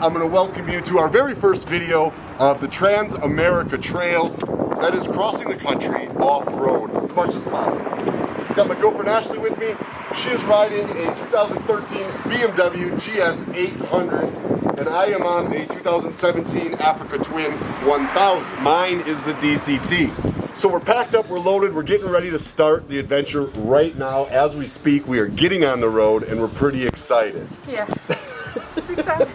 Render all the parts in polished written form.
I'm going to welcome you to our very first video of the Trans-America Trail that is crossing the country off-road as much as possible. Got my girlfriend Ashley with me. She is riding a 2013 BMW GS 800, and I am on a 2017 Africa Twin 1000. Mine is the DCT. So we're packed up, we're loaded, we're getting ready to start the adventure right now. As we speak, we are getting on the road and we're pretty excited. Yeah, it's exciting.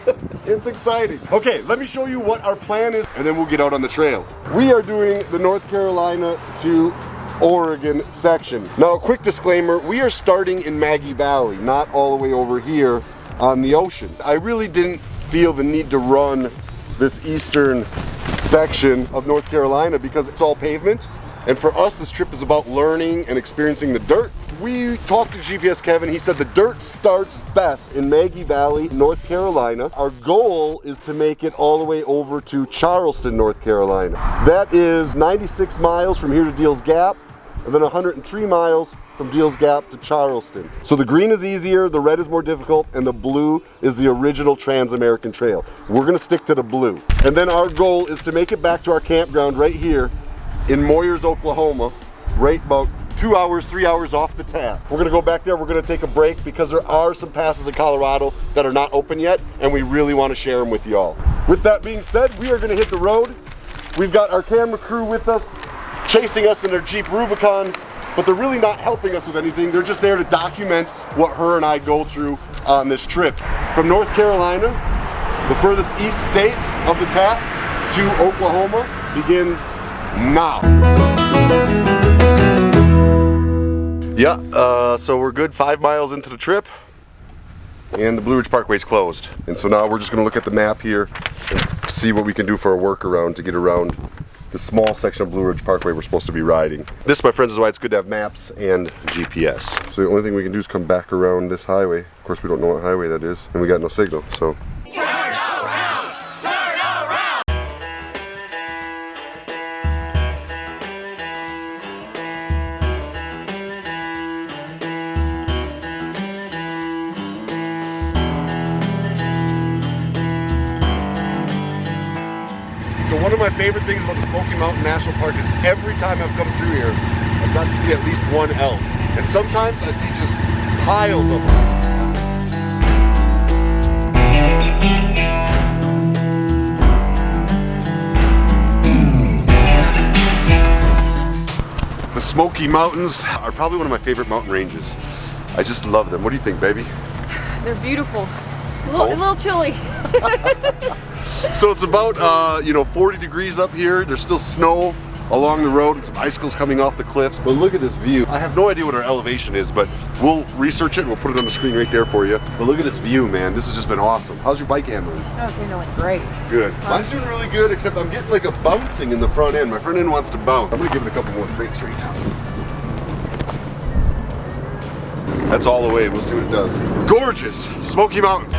It's exciting. Okay, let me show you what our plan is and then we'll get out on the trail. We are doing the North Carolina to Oregon section. Now, a quick disclaimer, we are starting in Maggie Valley, not all the way over here on the ocean. I really didn't feel the need to run this eastern section of North Carolina because it's all pavement. And for us, this trip is about learning and experiencing the dirt. We talked to GPS Kevin. He said the dirt starts best in Maggie Valley, North Carolina. Our goal is to make it all the way over to Charleston, North Carolina. That is 96 miles from here to Deals Gap, and then 103 miles from Deals Gap to Charleston. So the green is easier, the red is more difficult, and the blue is the original Trans-American Trail. We're gonna stick to the blue. And then our goal is to make it back to our campground right here in Moyers, Oklahoma, right about 2 hours, 3 hours off the TAT. We're gonna go back there, we're gonna take a break because there are some passes in Colorado that are not open yet, and we really wanna share them with y'all. With that being said, we are gonna hit the road. We've got our camera crew with us, chasing us in their Jeep Rubicon, but they're really not helping us with anything. They're just there to document what her and I go through on this trip. From North Carolina, the furthest east state of the TAT, to Oklahoma begins now. Yeah, so we're good 5 miles into the trip, and the Blue Ridge Parkway's closed. And so now we're just gonna look at the map here and see what we can do for a workaround to get around the small section of Blue Ridge Parkway we're supposed to be riding. This, my friends, is why it's good to have maps and GPS. So the only thing we can do is come back around this highway. Of course, we don't know what highway that is, and we got no signal, so. Turn around! Turn around! So one of my favorite things about the Smoky Mountain National Park is every time I've come through here, I've got to see at least one elk. And sometimes I see just piles of them. The Smoky Mountains are probably one of my favorite mountain ranges. I just love them. What do you think, baby? They're beautiful. A little chilly. So it's about 40 degrees up here. There's still snow along the road and some icicles coming off the cliffs. But look at this view. I have no idea what our elevation is, but we'll research it and we'll put it on the screen right there for you. But look at this view, man. This has just been awesome. How's your bike handling? Oh, it's handling great. Good. Mine's doing really good, except I'm getting like a bouncing in the front end. My front end wants to bounce. I'm gonna give it a couple more breaks right now. That's all the way. We'll see what it does. Gorgeous Smoky Mountains.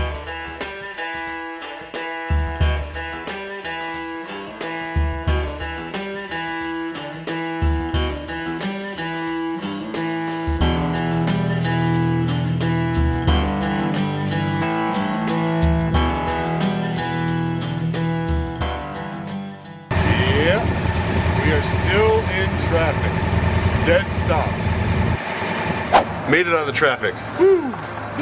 We are still in traffic. Dead stop. Made it out of the traffic. Woo!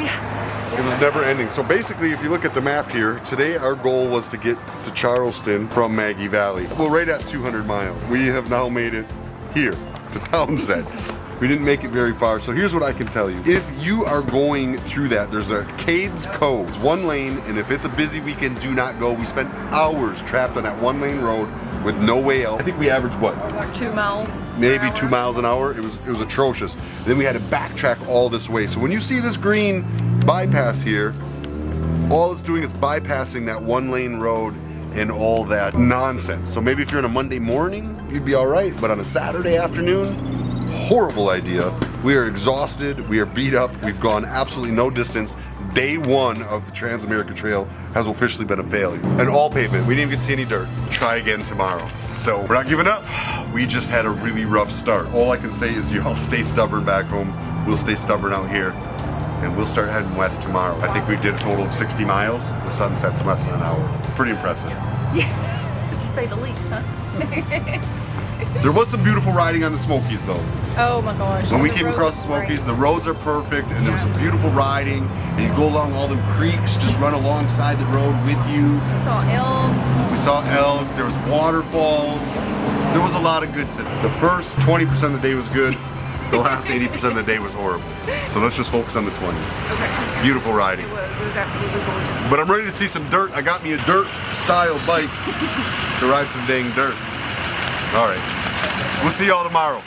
Yeah. It was never ending. So basically, if you look at the map here, today our goal was to get to Charleston from Maggie Valley. Well, right at 200 miles. We have now made it here to Townsend. We didn't make it very far, so here's what I can tell you. If you are going through that, there's a Cades Cove. It's one lane, and if it's a busy weekend, do not go. We spent hours trapped on that one lane road with no way out. I think we averaged what? Like 2 miles. Maybe 2 miles an hour. It was atrocious. Then we had to backtrack all this way. So when you see this green bypass here, all it's doing is bypassing that one lane road and all that nonsense. So maybe if you're on a Monday morning, you'd be all right, but on a Saturday afternoon, horrible idea. We are exhausted, we are beat up, we've gone absolutely no distance. Day one of the Trans-America Trail has officially been a failure. And all pavement, we didn't even get to see any dirt. Try again tomorrow. So we're not giving up. We just had a really rough start. All I can say is y'all stay stubborn back home. We'll stay stubborn out here. and we'll start heading west tomorrow. I think we did a total of 60 miles. The sun sets in less than an hour. Pretty impressive. Yeah, to say the least, huh? There was some beautiful riding on the Smokies though. Oh my gosh. When we came across the Smokies, the roads are perfect, and there was some beautiful riding, and you go along all them creeks, just run alongside the road with you. We saw elk. We saw elk, there was waterfalls. There was a lot of good to it. The first 20% of the day was good. The last 80% of the day was horrible. So let's just focus on the 20. Okay. Beautiful riding. It was absolutely gorgeous. But I'm ready to see some dirt. I got me a dirt style bike to ride some dang dirt. All right. We'll see y'all tomorrow.